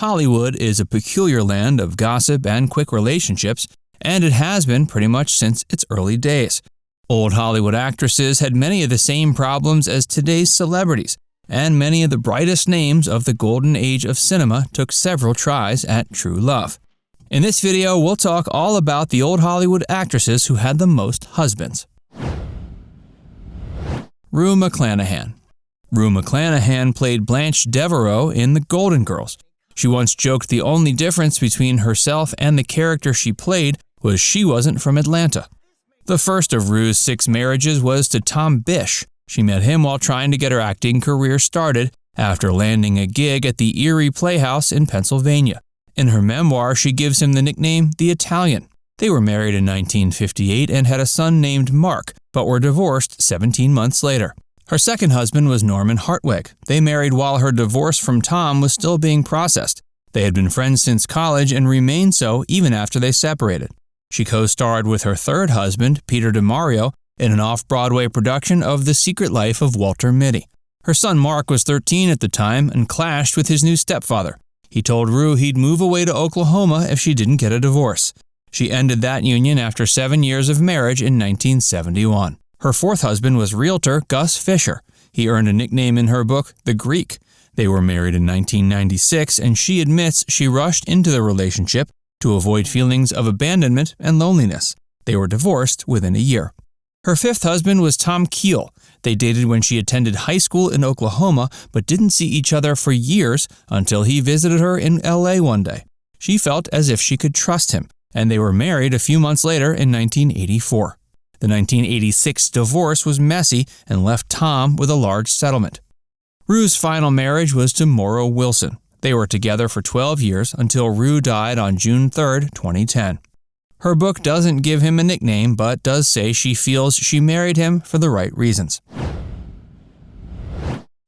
Hollywood is a peculiar land of gossip and quick relationships, and it has been pretty much since its early days. Old Hollywood actresses had many of the same problems as today's celebrities, and many of the brightest names of the golden age of cinema took several tries at true love. In this video, we'll talk all about the old Hollywood actresses who had the most husbands. Rue McClanahan. Rue McClanahan played Blanche Devereaux in The Golden Girls. She once joked the only difference between herself and the character she played was she wasn't from Atlanta. The first of Rue's 6 marriages was to Tom Bish. She met him while trying to get her acting career started after landing a gig at the Erie Playhouse in Pennsylvania. In her memoir, she gives him the nickname The Italian. They were married in 1958 and had a son named Mark, but were divorced 17 months later. Her second husband was Norman Hartwig. They married while her divorce from Tom was still being processed. They had been friends since college and remained so even after they separated. She co-starred with her third husband, Peter DeMario, in an off-Broadway production of The Secret Life of Walter Mitty. Her son Mark was 13 at the time and clashed with his new stepfather. He told Rue he'd move away to Oklahoma if she didn't get a divorce. She ended that union after 7 years of marriage in 1971. Her fourth husband was realtor Gus Fisher. He earned a nickname in her book, The Greek. They were married in 1996, and she admits she rushed into the relationship to avoid feelings of abandonment and loneliness. They were divorced within a year. Her fifth husband was Tom Keel. They dated when she attended high school in Oklahoma, but didn't see each other for years until he visited her in LA one day. She felt as if she could trust him, and they were married a few months later in 1984. The 1986 divorce was messy and left Tom with a large settlement. Rue's final marriage was to Morrow Wilson. They were together for 12 years until Rue died on June 3, 2010. Her book doesn't give him a nickname, but does say she feels she married him for the right reasons.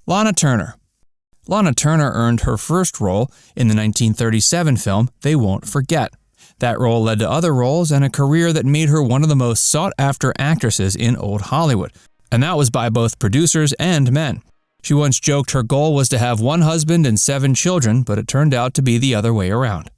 Lana Turner. Lana Turner earned her first role in the 1937 film They Won't Forget. That role led to other roles and a career that made her one of the most sought-after actresses in old Hollywood, and that was by both producers and men. She once joked her goal was to have 1 husband and 7 children, but it turned out to be the other way around.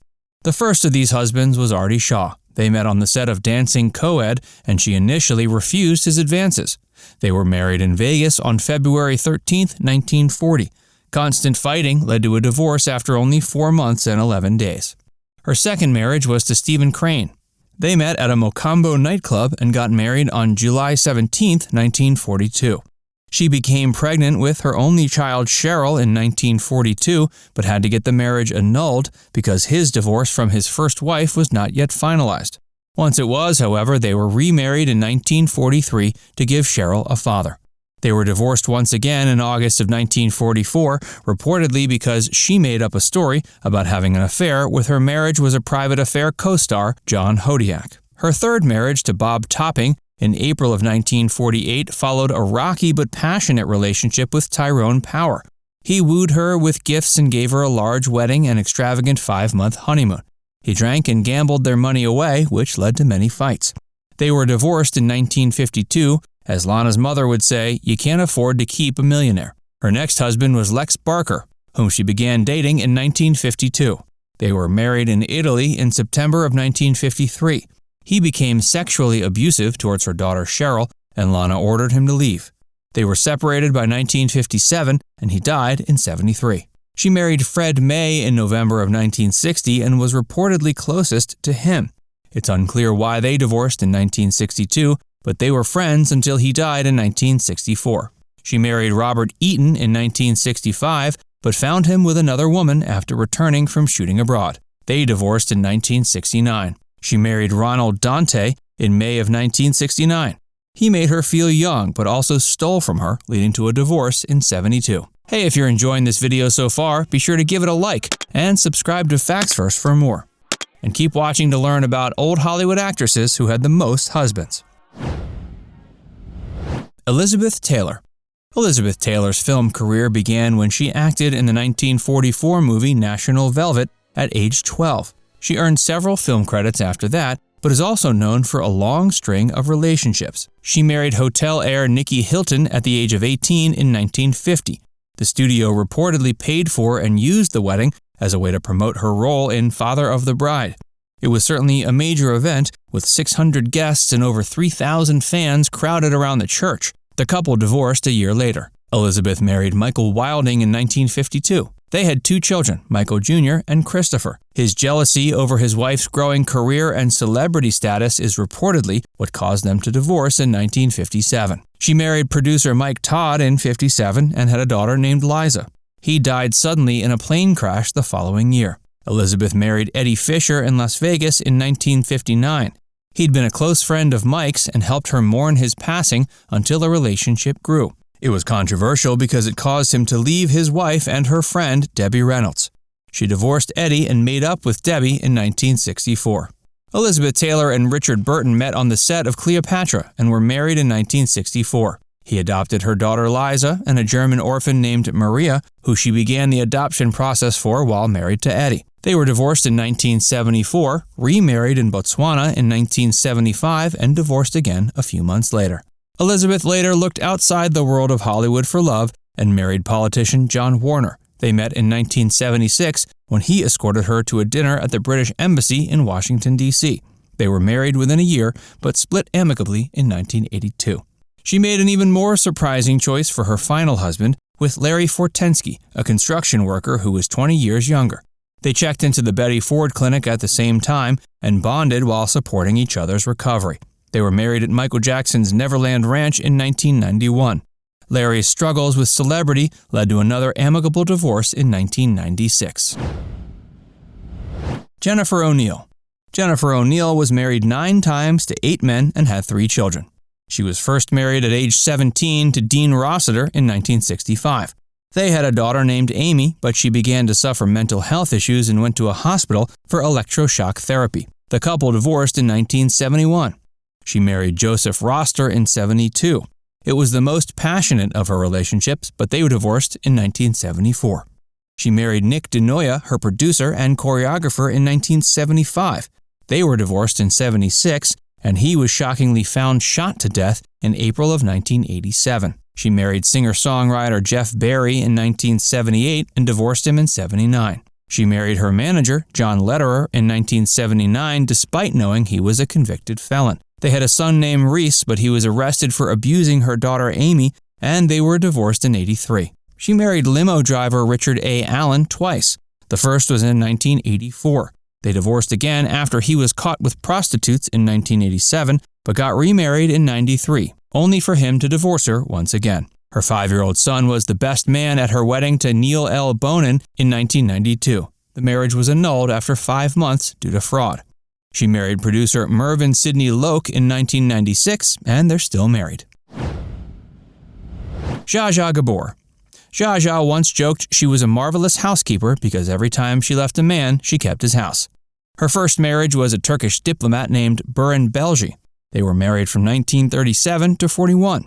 The first of these husbands was Artie Shaw. They met on the set of Dancing Co-Ed, and she initially refused his advances. They were married in Vegas on February 13, 1940. Constant fighting led to a divorce after only 4 months and 11 days. Her second marriage was to Stephen Crane. They met at a Mocambo nightclub and got married on July 17, 1942. She became pregnant with her only child Cheryl in 1942, but had to get the marriage annulled because his divorce from his first wife was not yet finalized. Once it was, however, they were remarried in 1943 to give Cheryl a father. They were divorced once again in August of 1944, reportedly because she made up a story about having an affair with her Marriage Was a Private Affair co-star John Hodiak. Her third marriage to Bob Topping in April of 1948 followed a rocky but passionate relationship with Tyrone Power. He wooed her with gifts and gave her a large wedding and extravagant 5-month honeymoon. He drank and gambled their money away, which led to many fights. They were divorced in 1952. As Lana's mother would say, you can't afford to keep a millionaire. Her next husband was Lex Barker, whom she began dating in 1952. They were married in Italy in September of 1953. He became sexually abusive towards her daughter Cheryl, and Lana ordered him to leave. They were separated by 1957, and he died in 1973. She married Fred May in November of 1960 and was reportedly closest to him. It's unclear why they divorced in 1962, but they were friends until he died in 1964. She married Robert Eaton in 1965, but found him with another woman after returning from shooting abroad. They divorced in 1969. She married Ronald Dante in May of 1969. He made her feel young, but also stole from her, leading to a divorce in 1972. Hey, if you're enjoying this video so far, be sure to give it a like and subscribe to Facts First for more. And keep watching to learn about old Hollywood actresses who had the most husbands. Elizabeth Taylor. Elizabeth Taylor's film career began when she acted in the 1944 movie National Velvet at age 12. She earned several film credits after that, but is also known for a long string of relationships. She married hotel heir Nicky Hilton at the age of 18 in 1950. The studio reportedly paid for and used the wedding as a way to promote her role in Father of the Bride. It was certainly a major event, with 600 guests and over 3,000 fans crowded around the church. The couple divorced a year later. Elizabeth married Michael Wilding in 1952. They had 2 children, Michael Jr. and Christopher. His jealousy over his wife's growing career and celebrity status is reportedly what caused them to divorce in 1957. She married producer Mike Todd in 1957 and had a daughter named Liza. He died suddenly in a plane crash the following year. Elizabeth married Eddie Fisher in Las Vegas in 1959. He'd been a close friend of Mike's and helped her mourn his passing until the relationship grew. It was controversial because it caused him to leave his wife and her friend, Debbie Reynolds. She divorced Eddie and made up with Debbie in 1964. Elizabeth Taylor and Richard Burton met on the set of Cleopatra and were married in 1964. He adopted her daughter Liza and a German orphan named Maria, who she began the adoption process for while married to Eddie. They were divorced in 1974, remarried in Botswana in 1975, and divorced again a few months later. Elizabeth later looked outside the world of Hollywood for love and married politician John Warner. They met in 1976 when he escorted her to a dinner at the British Embassy in Washington, D.C. They were married within a year, but split amicably in 1982. She made an even more surprising choice for her final husband with Larry Fortensky, a construction worker who was 20 years younger. They checked into the Betty Ford Clinic at the same time and bonded while supporting each other's recovery. They were married at Michael Jackson's Neverland Ranch in 1991. Larry's struggles with celebrity led to another amicable divorce in 1996. Jennifer O'Neill. Jennifer O'Neill was married 9 times to 8 men and had 3 children. She was first married at age 17 to Dean Rossiter in 1965. They had a daughter named Amy, but she began to suffer mental health issues and went to a hospital for electroshock therapy. The couple divorced in 1971. She married Joseph Roster in 1972. It was the most passionate of her relationships, but they were divorced in 1974. She married Nick DeNoia, her producer and choreographer, in 1975. They were divorced in 1976, and he was shockingly found shot to death in April of 1987. She married singer-songwriter Jeff Barry in 1978 and divorced him in 1979. She married her manager, John Lederer, in 1979 despite knowing he was a convicted felon. They had a son named Reese, but he was arrested for abusing her daughter Amy, and they were divorced in 1983. She married limo driver Richard A. Allen twice. The first was in 1984. They divorced again after he was caught with prostitutes in 1987, but got remarried in 1993, only for him to divorce her once again. Her 5-year-old son was the best man at her wedding to Neil L. Bonin in 1992. The marriage was annulled after 5 months due to fraud. She married producer Mervyn Sidney Loke in 1996, and they're still married. Zha Zha Gabor. Zha Zha once joked she was a marvelous housekeeper because every time she left a man, she kept his house. Her first marriage was a Turkish diplomat named Buran Belgi. They were married from 1937 to 41.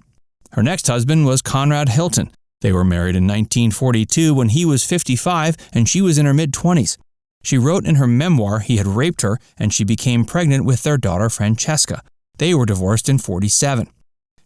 Her next husband was Conrad Hilton. They were married in 1942 when he was 55 and she was in her mid-20s. She wrote in her memoir he had raped her and she became pregnant with their daughter Francesca. They were divorced in 1947.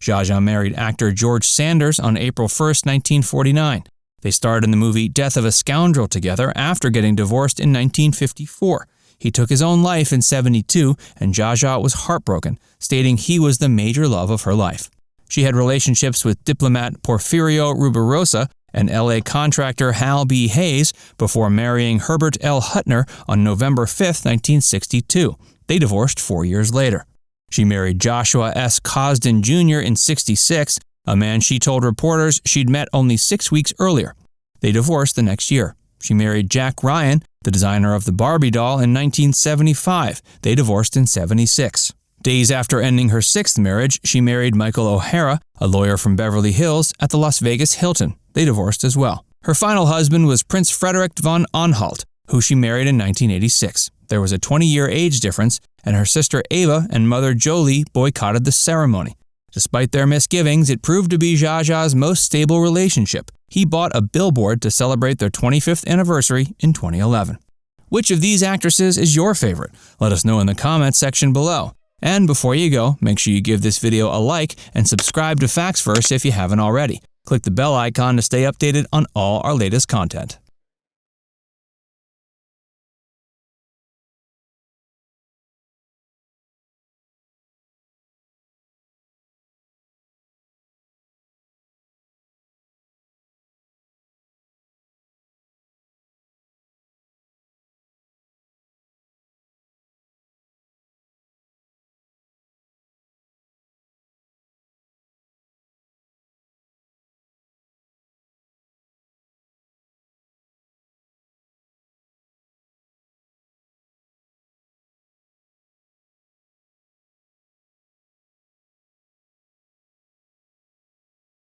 Zha Zha married actor George Sanders on April 1, 1949. They starred in the movie Death of a Scoundrel together after getting divorced in 1954. He took his own life in 1972, and Zha Zha was heartbroken, stating he was the major love of her life. She had relationships with diplomat Porfirio Rubirosa and L.A. contractor Hal B. Hayes before marrying Herbert L. Huttner on November 5, 1962. They divorced 4 years later. She married Joshua S. Cosden Jr. in 1966, a man she told reporters she'd met only 6 weeks earlier. They divorced the next year. She married Jack Ryan, the designer of the Barbie doll, in 1975. They divorced in 1976. Days after ending her 6th marriage, she married Michael O'Hara, a lawyer from Beverly Hills, at the Las Vegas Hilton. They divorced as well. Her final husband was Prince Frederick von Anhalt, who she married in 1986. There was a 20-year age difference, and her sister Ava and mother Jolie boycotted the ceremony. Despite their misgivings, it proved to be Zha Zha's most stable relationship. He bought a billboard to celebrate their 25th anniversary in 2011. Which of these actresses is your favorite? Let us know in the comments section below. And before you go, make sure you give this video a like and subscribe to Facts Verse if you haven't already. Click the bell icon to stay updated on all our latest content.